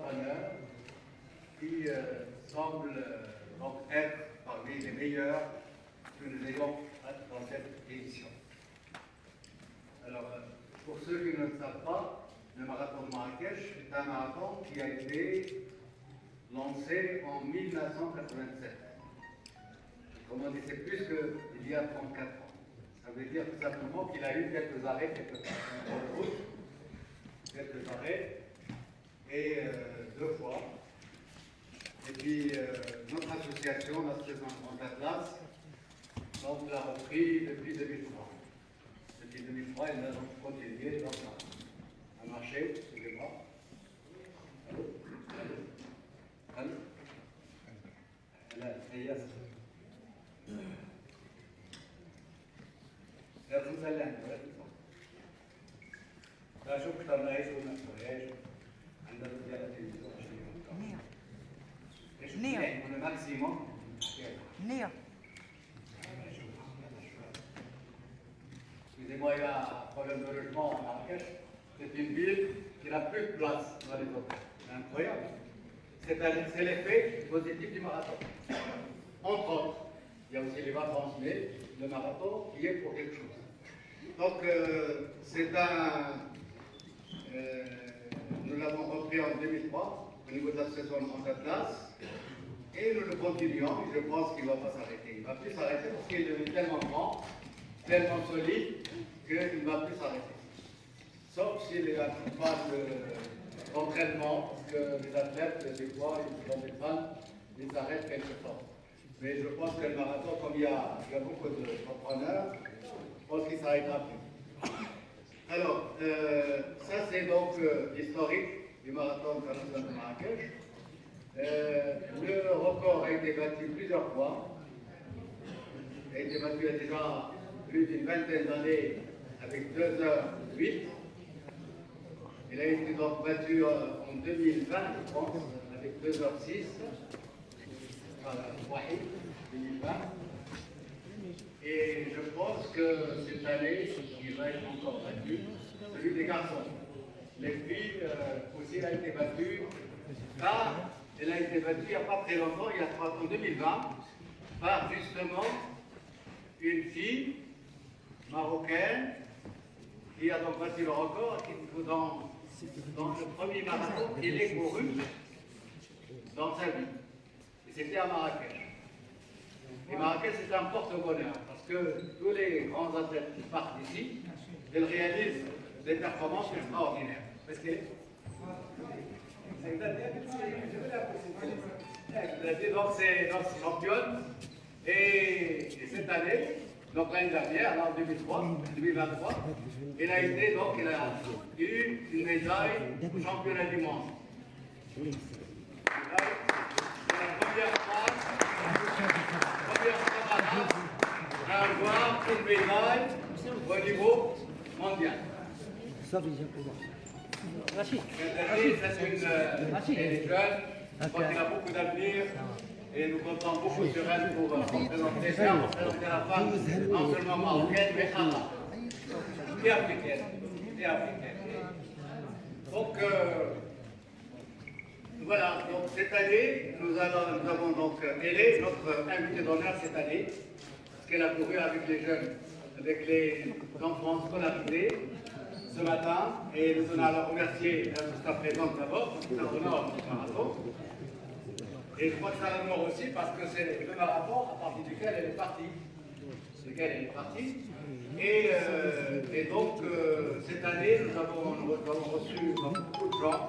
entrepreneurs qui semblent donc être parmi les meilleurs que nous ayons dans cette édition. Alors, pour ceux qui ne le savent pas, le marathon de Marrakech est un marathon qui a été lancé en 1987. Autrement dit, c'est plus qu'il y a 34 ans. Ça veut dire tout simplement qu'il a eu quelques arrêts, quelques arrêts, et 2 fois. Et puis, notre association, l'association Grand Atlas, donc l'a repris depuis 2003. Depuis 2003, elle a donc continué donc, à marcher, excusez-moi. Allô? Allô? Allô? لا تنسى لا شوف كتاب نعيش ونعيش عندنا ديال التلفزيون 20 نية on le maximum نية. Excusez-moi, il y a un problème de logement à Marrakech. C'est une ville qui n'a plus de place dans les hôtels. C'est incroyable. C'est l'effet positif du marathon. Entre autres, il y a aussi les vacances, mais le marathon y est pour quelque chose. Donc, nous l'avons repris en 2003 au niveau de l'association Grand Atlas et nous le continuons. Je pense qu'il ne va pas s'arrêter. Il ne va plus s'arrêter parce qu'il est devenu tellement grand, tellement solide qu'il ne va plus s'arrêter. Sauf s'il y a une phase d'entraînement, parce que les athlètes, des fois, ils ont des fans, ils arrêtent quelque temps. Mais je pense que le marathon, comme il y a beaucoup d'entrepreneurs, je pense qu'il s'arrêtera plus. Alors, ça c'est donc l'historique du marathon international de Marrakech. Le record a été battu plusieurs fois. Il a été battu il y a déjà plus d'une vingtaine d'années avec 2h08. Il a été donc battu en 2020, je pense, avec 2h06. Wahid, 2020. Et je pense que cette année, il va être encore battu, celui des garçons. Les filles aussi, elle a été battue. Là, elle a été battue il n'y a pas très longtemps, il y a 3 ans, en 2020, par justement une fille marocaine qui a donc battu le record dans le premier marathon qu'il ait couru dans sa vie. Et c'était à Marrakech. Et Marrakech, c'est un porte-bonheur, parce que tous les grands athlètes qui partent d'ici, ils réalisent des performances extraordinaires. Parce que donc c'est championne. Et cette année, donc l'année dernière, en 2023, elle a été donc, elle a eu une médaille au championnat du monde. C'est la première fois à avoir une médaille au niveau mondial. Ça, Rachid. C'est une jeune, je crois qu'elle a beaucoup d'avenir et nous comptons beaucoup sur elle pour représenter la femme, non seulement marocaine, mais arabe et africaine. Donc, voilà, donc cette année, nous avons donc Hélé, notre invitée d'honneur cette année, parce qu'elle a couru avec les jeunes, avec les enfants scolarisés ce matin, et nous tenons à la remercier jusqu'à présent d'abord, parce que ça honore notre marathon. Et je crois que ça honore aussi parce que c'est le marathon à partir duquel elle est partie. Et donc, cette année, nous avons reçu beaucoup de gens,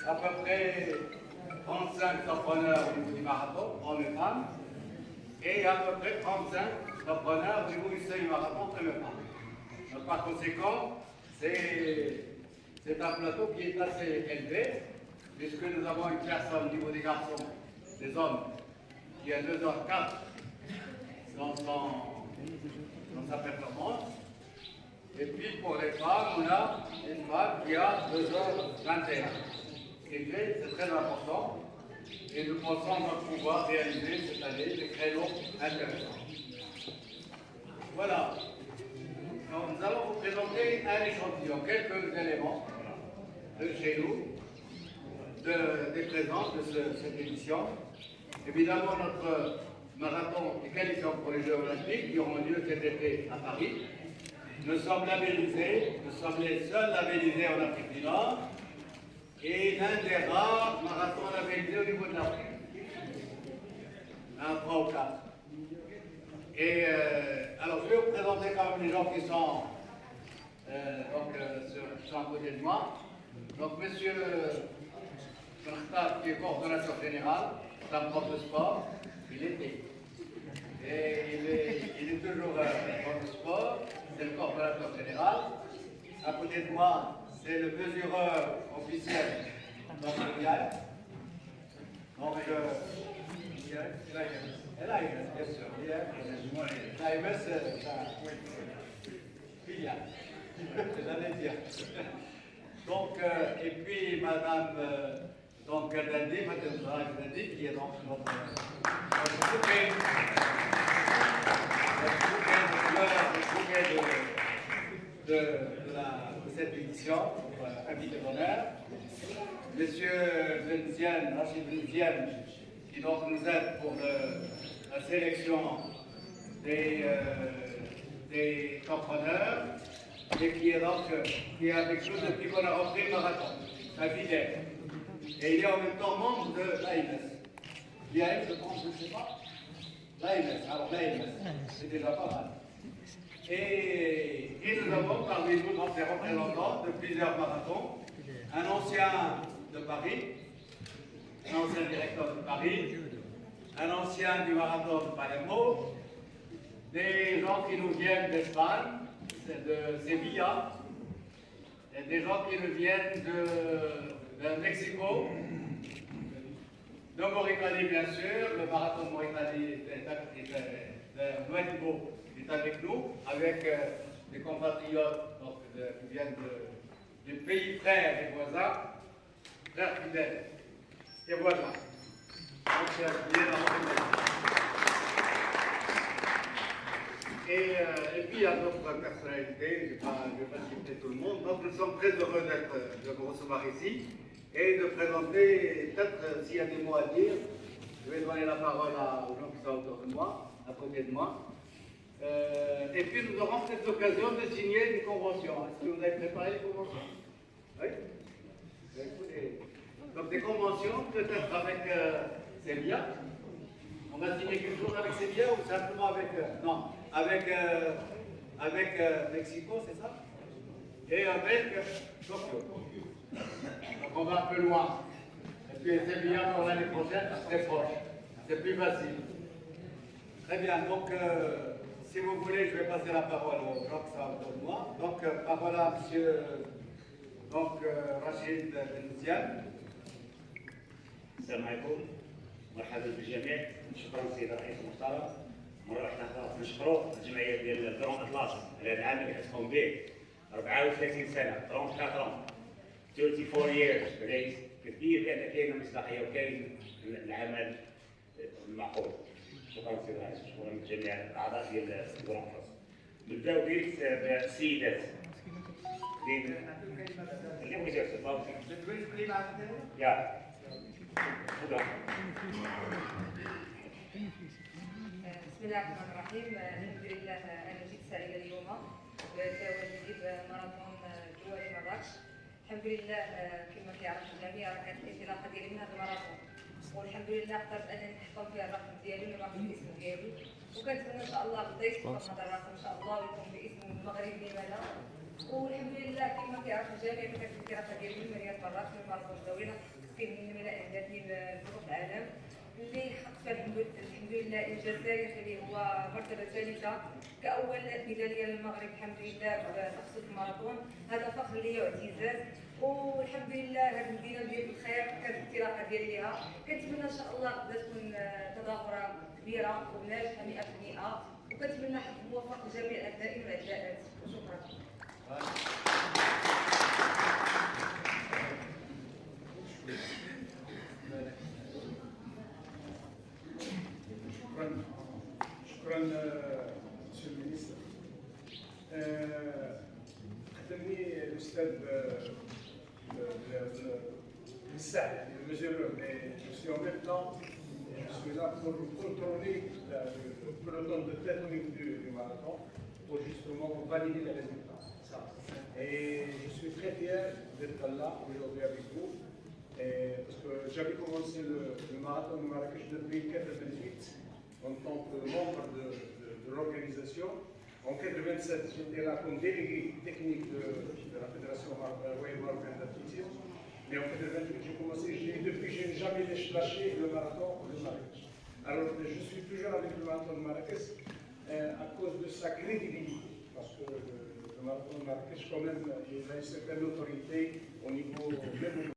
à peu près 35 entrepreneurs au niveau du marathon, hommes et femmes, et à peu près 35 entrepreneurs au niveau du semi-marathon, hommes et femmes. Donc, par conséquent, c'est un plateau qui est assez élevé, puisque nous avons une personne au niveau des garçons, des hommes, qui a 2h04 dans sa performance. Et puis pour les femmes, on a une femme qui a 2h21. Ce qui fait, c'est très important. Et nous pensons pouvoir réaliser cette année des créneaux intéressants. Voilà. Donc, nous allons vous présenter un échantillon, quelques éléments de chez nous. des présents de cette édition. Évidemment, notre marathon est qualifiant pour les Jeux Olympiques qui auront lieu cet été à Paris. Nous sommes labellisés, nous sommes les seuls labellisés en Afrique du Nord et l'un des rares marathons labellisés au niveau de l'Afrique. Un, 3 ou 4. Et alors, je vais vous présenter quand même les gens qui sont sont à côté de moi. Donc, monsieur Khartab, qui est coordonnateur général, c'est un prof de sport, il était. Et il est toujours prof de sport, c'est le coordonnateur général. À côté de moi, c'est le mesureur officiel mondial. Donc, l'AMS, bien sûr. L'AMS, c'est un filiale. J'allais dire. Donc, et puis Madame Gadadi, Madame Zahra Gadadi, qui est donc notre de cette édition, invité d'honneur. Monsieur Rachid Benziane, qui donc nous aide pour la sélection des compreneurs et qui est avec nous depuis qu'on a repris le marathon, à Villers. Et il est en même temps membre de l'AMS. L'AMS, je pense, je ne sais pas. L'AMS, alors l'AMS, c'est déjà pas mal. Et nous avons parmi nous donc, des représentants de plusieurs marathons, un ancien de Paris, un ancien directeur de Paris, un ancien du marathon de Palermo, des gens qui nous viennent d'Espagne, de Sevilla, et des gens qui nous viennent de Mexico, de Mauritanie bien sûr, le marathon de Mauritanie de Nouadhibou est avec nous, avec des compatriotes donc, qui viennent des pays frères et voisins, frères fidèles et voisins. Donc c'est bien et puis il y a d'autres personnalités, je ne vais pas citer tout le monde. Donc nous sommes très heureux de vous recevoir ici et de présenter, peut-être s'il y a des mots à dire, je vais donner la parole aux gens qui sont autour de moi, à côté de moi. Et puis nous aurons peut-être l'occasion de signer des conventions. Est-ce que vous avez préparé les conventions? Oui. Écoutez, donc des conventions, peut-être avec Sevilla. On va signer quelque chose avec Sevilla ou simplement avec... non, avec Mexico, c'est ça? Et avec Tokyo. Donc on va un peu loin. Et puis Sevilla pour l'année prochaine, c'est très proche. C'est plus facile. Très bien, donc si vous voulez, je vais passer la parole aux gens qui sont autour de moi. Donc parole à monsieur Rachid Benziane. السلام عليكم، مرحبا بالجميع، شكرا سيد الرئيس المحترم. مرة واحدة أخرى نشكروا الجمعية ديال درون أطلس على هذا العمل اللي كتقوم به. 34 سنة، 34 years رئيس، كثير بأن كاينة مصداقية وكاين العمل المعقول. شكرا سيد الرئيس، شكرا لجميع الأعضاء ديال درون أطلس. نبداو ديريكت بالسيدات. اللي بغيتي تفضل. يا. بسم الله الرحمن الرحيم. الحمد لله انا جيت سعيده اليوم بتواجدي بماراثون جواري مراكش. الحمد لله كما كيعرف الجميع راه كانت الانطلاقه ديالي من هذا الماراثون والحمد لله قدرت انني نحطم فيها الرقم ديالي ونرقم الاسم ديالي وكنتمنى ان شاء الله غدا يتحطم هذا الرقم ان شاء الله ويكون باسم المغرب لماذا والحمد لله كما كيعرف الجميع كانت الانطلاقه ديالي من مدينه مراكش من ماراثون زوينه كاين من الملاء ديالي لبطوله العالم اللي حقق فيها الحمد لله انجاز تاريخي اللي هو مرتبه ثالثه كاول ميداليه للمغرب الحمد لله بتخصص الماراثون. هذا فخر ليا واعتزاز والحمد لله هذه المدينه ديال الخير كانت الانطلاقه ديالي ليها كنتمنى ان شاء الله غدا تكون تظاهره كبيره وناجحه 100% وكنتمنى حظ موفق لجميع الابناء والعائلات وشكرا. شكرا مسيو المينيستر. خدمني الاستاذ بالسهل يعني المسيرور je suis en même temps je suis là pour contrôler le peloton de tête au niveau du marathon pour justement valider les résultats. Ça. Et je suis très fier d'être là aujourd'hui avec vous parce que j'avais commencé le marathon de Marrakech depuis 1998 en tant que membre de l'organisation. En 1987, j'étais là comme délégué technique de la Fédération marocaine d'athlétisme. Mais en 1988, j'ai commencé, depuis, je n'ai jamais lâché le marathon de Marrakech. Alors, je suis toujours avec le marathon de Marrakech à cause de sa crédibilité. Parce que le marathon de Marrakech, quand même, il a une certaine autorité au niveau, même